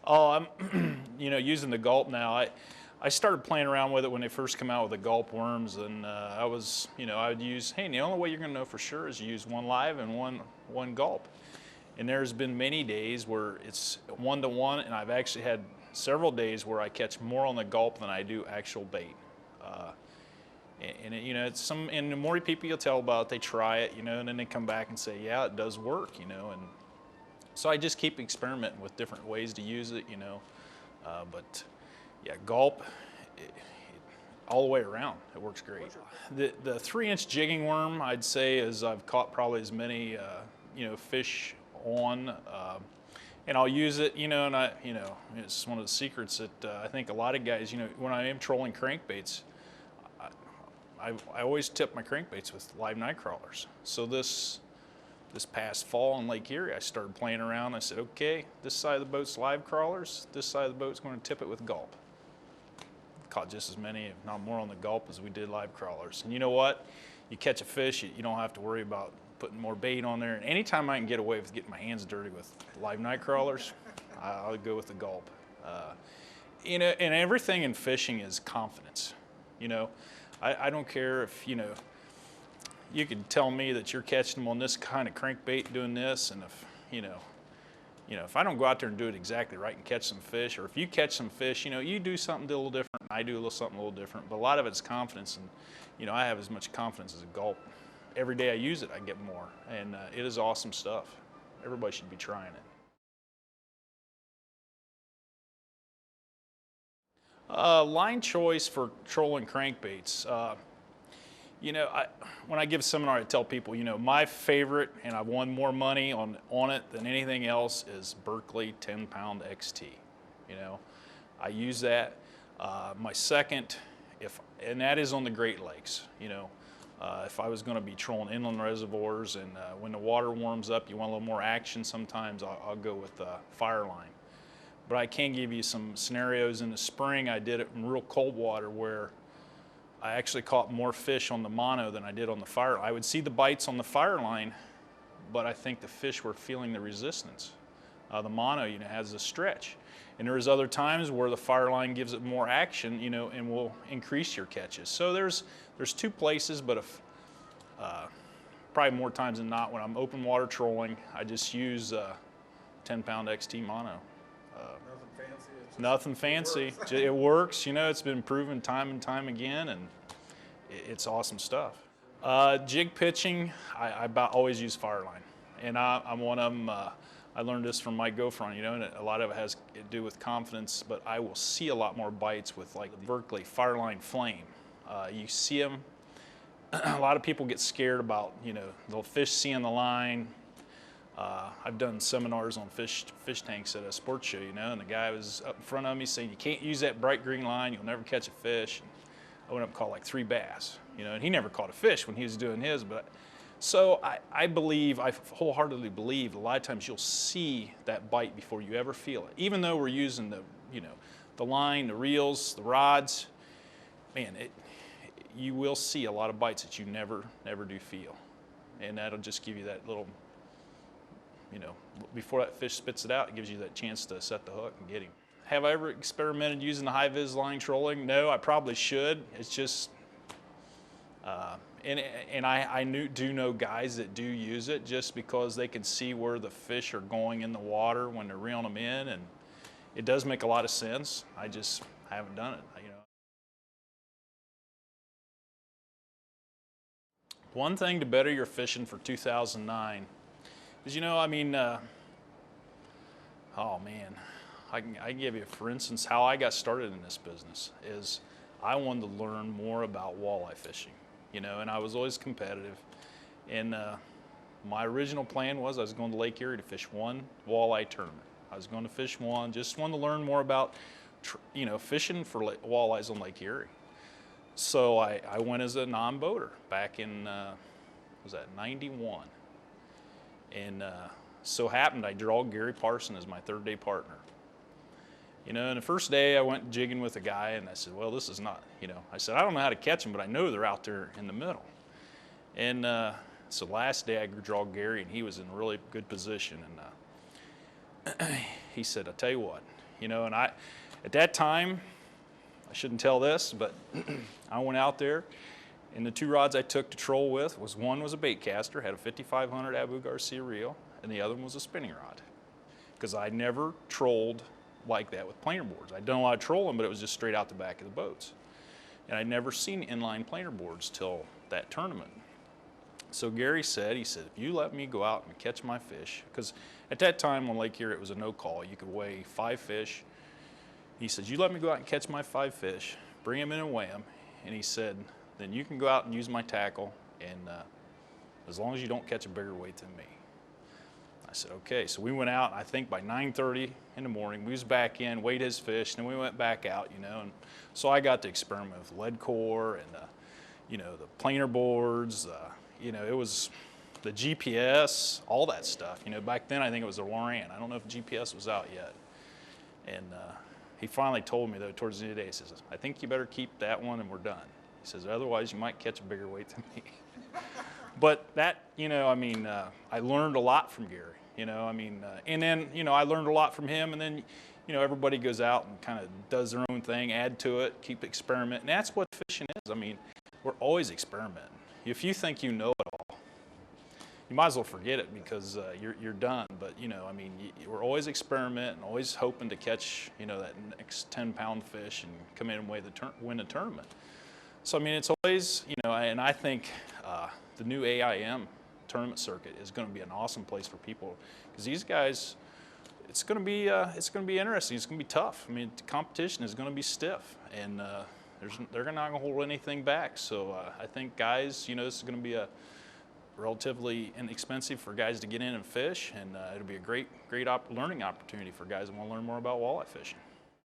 Oh, I'm, using the gulp now. I started playing around with it when they first come out with the gulp worms, and I would use, hey, the only way you're going to know for sure is you use one live and one gulp. And there's been many days where it's 1-to-1, and I've actually had several days where I catch more on the gulp than I do actual bait. And the more people you'll tell about it, they try it, and then they come back and say, yeah, it does work, and so I just keep experimenting with different ways to use it, but yeah, gulp, all the way around, it works great. The 3-inch jigging worm, I'd say, is I've caught probably as many, fish on, and I'll use it, and it's one of the secrets that I think a lot of guys, when I am trolling crankbaits, I always tip my crankbaits with live night crawlers. So this past fall in Lake Erie, I started playing around. I said, okay, this side of the boat's live crawlers, this side of the boat's going to tip it with gulp. Caught just as many, if not more, on the gulp as we did live crawlers. And you know what? You catch a fish, you don't have to worry about putting more bait on there. And anytime I can get away with getting my hands dirty with live night crawlers, I'll go with the gulp. And everything in fishing is confidence. I don't care if, you could tell me that you're catching them on this kind of crankbait doing this, and if, if I don't go out there and do it exactly right and catch some fish, or if you catch some fish, you do something a little different, and I do something a little different, but a lot of it's confidence, and, I have as much confidence as a gulp. Every day I use it, I get more, and it is awesome stuff. Everybody should be trying it. Line choice for trolling crankbaits. When I give a seminar, I tell people, my favorite, and I've won more money on it than anything else, is Berkley 10-pound XT. I use that. My second, and that is on the Great Lakes. If I was going to be trolling inland reservoirs, and when the water warms up, you want a little more action, sometimes I'll go with Fireline. But I can give you some scenarios. In the spring, I did it in real cold water where I actually caught more fish on the mono than I did on the Fireline. I would see the bites on the Fireline, but I think the fish were feeling the resistance. The mono, has a stretch. And there's other times where the Fireline gives it more action, and will increase your catches. So there's two places, but probably more times than not, when I'm open water trolling, I just use 10-pound XT mono. Nothing fancy. It works. It's been proven time and time again, and it's awesome stuff. Jig pitching, I about always use Fireline, and I'm one of them. I learned this from my girlfriend, and a lot of it has to do with confidence, but I will see a lot more bites with like the Berkley Fireline Flame. You see them. A lot of people get scared about, the fish seeing the line. I've done seminars on fish tanks at a sports show, and the guy was up in front of me saying, you can't use that bright green line, you'll never catch a fish. And I went up and caught like 3 bass, and he never caught a fish when he was doing his. But so I wholeheartedly believe a lot of times you'll see that bite before you ever feel it. Even though we're using the line, the reels, the rods, man, you will see a lot of bites that you never do feel. And that'll just give you that little, before that fish spits it out, it gives you that chance to set the hook and get him. Have I ever experimented using the high-vis line trolling? No, I probably should. It's just, and I do know guys that do use it just because they can see where the fish are going in the water when they're reeling them in, and it does make a lot of sense. I just haven't done it. One thing to better your fishing for 2009 is, oh man, I can give you, for instance, how I got started in this business is I wanted to learn more about walleye fishing, and I was always competitive. And my original plan was I was going to Lake Erie to fish one walleye tournament. I was going to fish one, just wanted to learn more about, fishing for walleyes on Lake Erie. So I went as a non-boater back in, was that 91? And so happened I drawed Gary Parson as my third day partner. And the first day I went jigging with a guy, and I said, well, this is not, I said, I don't know how to catch them, but I know they're out there in the middle. And so last day I drawed Gary, and he was in a really good position. And he said, I tell you what, you know. And at that time, I shouldn't tell this, but I went out there, and the 2 rods I took to troll with one was a bait caster, had a 5500 Abu Garcia reel, and the other one was a spinning rod. Because I never trolled like that with planer boards. I'd done a lot of trolling, but it was just straight out the back of the boats. And I'd never seen inline planer boards till that tournament. So Gary said, he said, if you let me go out and catch my fish, because at that time on Lake Erie it was a no call. You could weigh 5 fish. He said, you let me go out and catch my 5 fish, bring them in and weigh them. And he said, then you can go out and use my tackle, and as long as you don't catch a bigger weight than me. I said, okay. So we went out, I think by 9:30 in the morning, we was back in, weighed his fish, and then we went back out, you know. And so I got to experiment with lead core and, you know, the planer boards, you know, it was the GPS, all that stuff. You know, back then I think it was a Loran. I don't know if GPS was out yet. And he finally told me, though, towards the end of the day, he says, I think you better keep that one and we're done. He says, otherwise you might catch a bigger weight than me. But that, you know, I mean, I learned a lot from Gary, you know, I mean, and then, you know, I learned a lot from him, and then, you know, everybody goes out and kind of does their own thing, add to it, keep experimenting. And that's what fishing is. I mean, we're always experimenting. If you think you know it all, you might as well forget it, because you're done. But, you know, I mean, we're always experimenting, always hoping to catch, you know, that next 10-pound fish and come in and win a tournament. So, I mean, it's always, you know, and I think the new AIM tournament circuit is going to be an awesome place for people, because these guys, it's going to be interesting. It's going to be tough. I mean, the competition is going to be stiff, and they're not going to hold anything back. So I think guys, you know, this is going to be a relatively inexpensive for guys to get in and fish, and it'll be a great learning opportunity for guys that want to learn more about walleye fishing.